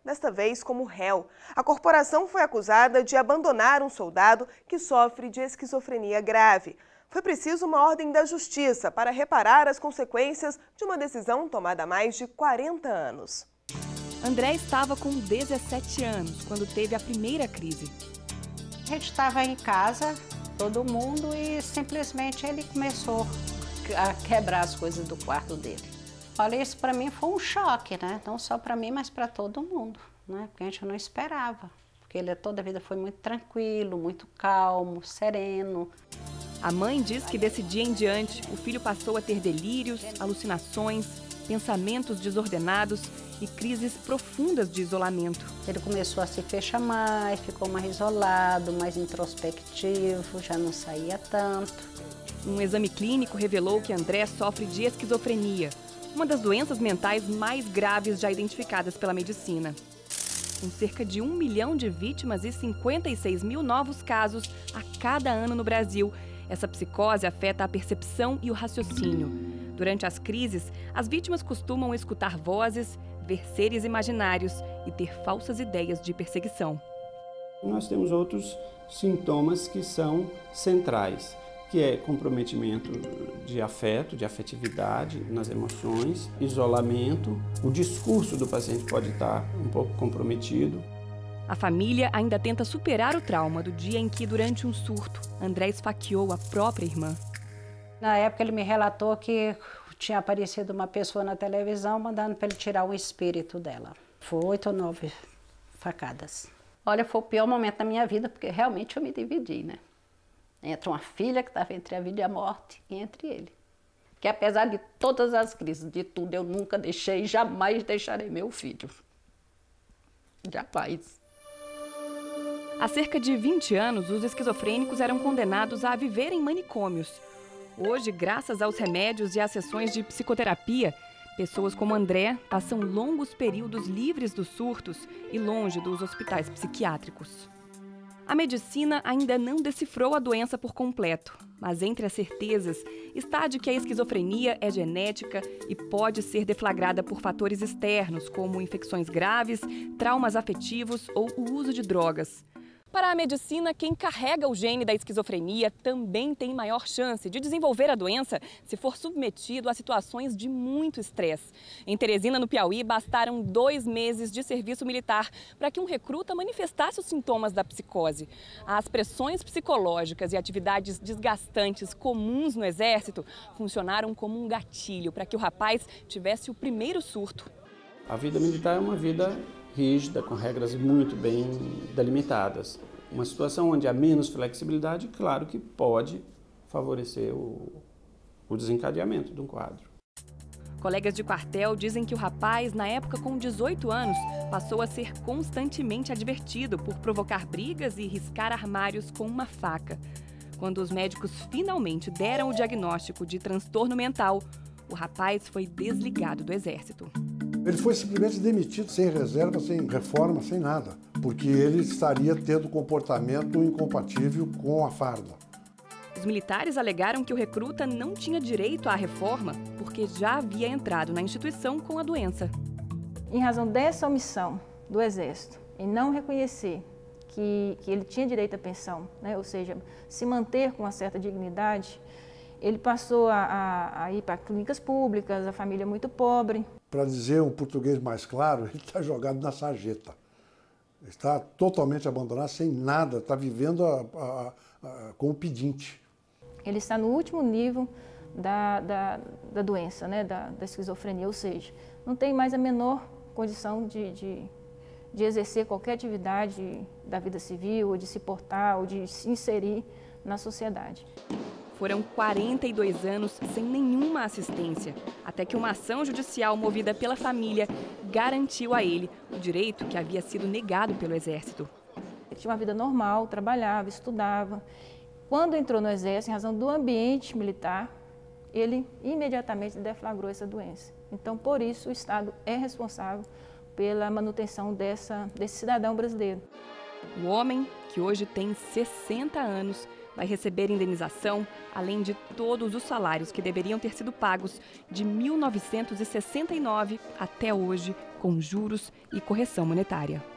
desta vez como réu. A corporação foi acusada de abandonar um soldado que sofre de esquizofrenia grave. Foi preciso uma ordem da justiça para reparar as consequências de uma decisão tomada há mais de 40 anos. André estava com 17 anos quando teve a primeira crise. A gente estava em casa, todo mundo, e simplesmente ele começou a quebrar as coisas do quarto dele. Olha, isso para mim foi um choque, né? Não só para mim, mas para todo mundo, né? Porque a gente não esperava. Porque ele toda a vida foi muito tranquilo, muito calmo, sereno. A mãe diz que desse dia em diante, o filho passou a ter delírios, alucinações, pensamentos desordenados e crises profundas de isolamento. Ele começou a se fechar mais, ficou mais isolado, mais introspectivo, já não saía tanto. Um exame clínico revelou que André sofre de esquizofrenia, uma das doenças mentais mais graves já identificadas pela medicina. Com cerca de 1 milhão de vítimas e 56 mil novos casos a cada ano no Brasil, essa psicose afeta a percepção e o raciocínio. Durante as crises, as vítimas costumam escutar vozes, ver seres imaginários e ter falsas ideias de perseguição. Nós temos outros sintomas que são centrais, que é comprometimento de afeto, de afetividade nas emoções, isolamento. O discurso do paciente pode estar um pouco comprometido. A família ainda tenta superar o trauma do dia em que, durante um surto, André esfaqueou a própria irmã. Na época ele me relatou que tinha aparecido uma pessoa na televisão mandando para ele tirar o espírito dela. Foi 8 ou 9 facadas. Olha, foi o pior momento da minha vida, porque realmente eu me dividi, né? Entre uma filha que estava entre a vida e a morte e entre ele. Que apesar de todas as crises, de tudo, eu nunca deixei e jamais deixarei meu filho. Jamais. Há cerca de 20 anos, os esquizofrênicos eram condenados a viver em manicômios. Hoje, graças aos remédios e às sessões de psicoterapia, pessoas como André passam longos períodos livres dos surtos e longe dos hospitais psiquiátricos. A medicina ainda não decifrou a doença por completo, mas entre as certezas está a de que a esquizofrenia é genética e pode ser deflagrada por fatores externos, como infecções graves, traumas afetivos ou o uso de drogas. Para a medicina, quem carrega o gene da esquizofrenia também tem maior chance de desenvolver a doença se for submetido a situações de muito estresse. Em Teresina, no Piauí, bastaram 2 meses de serviço militar para que um recruta manifestasse os sintomas da psicose. As pressões psicológicas e atividades desgastantes comuns no Exército funcionaram como um gatilho para que o rapaz tivesse o primeiro surto. A vida militar é uma vida rígida, com regras muito bem delimitadas. Uma situação onde há menos flexibilidade, claro que pode favorecer o desencadeamento de um quadro. Colegas de quartel dizem que o rapaz, na época com 18 anos, passou a ser constantemente advertido por provocar brigas e riscar armários com uma faca. Quando os médicos finalmente deram o diagnóstico de transtorno mental, o rapaz foi desligado do Exército. Ele foi simplesmente demitido sem reserva, sem reforma, sem nada, porque ele estaria tendo comportamento incompatível com a farda. Os militares alegaram que o recruta não tinha direito à reforma porque já havia entrado na instituição com a doença. Em razão dessa omissão do Exército, em não reconhecer que ele tinha direito à pensão, né? Ou seja, se manter com uma certa dignidade, ele passou a ir para clínicas públicas, a família é muito pobre. Para dizer um português mais claro, ele está jogado na sarjeta. Está totalmente abandonado, sem nada, está vivendo como pedinte. Ele está no último nível da doença, né? da esquizofrenia, ou seja, não tem mais a menor condição de exercer qualquer atividade da vida civil, ou de se portar, ou de se inserir na sociedade. Foram 42 anos sem nenhuma assistência, até que uma ação judicial movida pela família garantiu a ele o direito que havia sido negado pelo Exército. Ele tinha uma vida normal, trabalhava, estudava. Quando entrou no Exército, em razão do ambiente militar, ele imediatamente deflagrou essa doença. Então, por isso, o Estado é responsável pela manutenção desse cidadão brasileiro. O homem, que hoje tem 60 anos, Vai receber indenização, além de todos os salários que deveriam ter sido pagos de 1969 até hoje, com juros e correção monetária.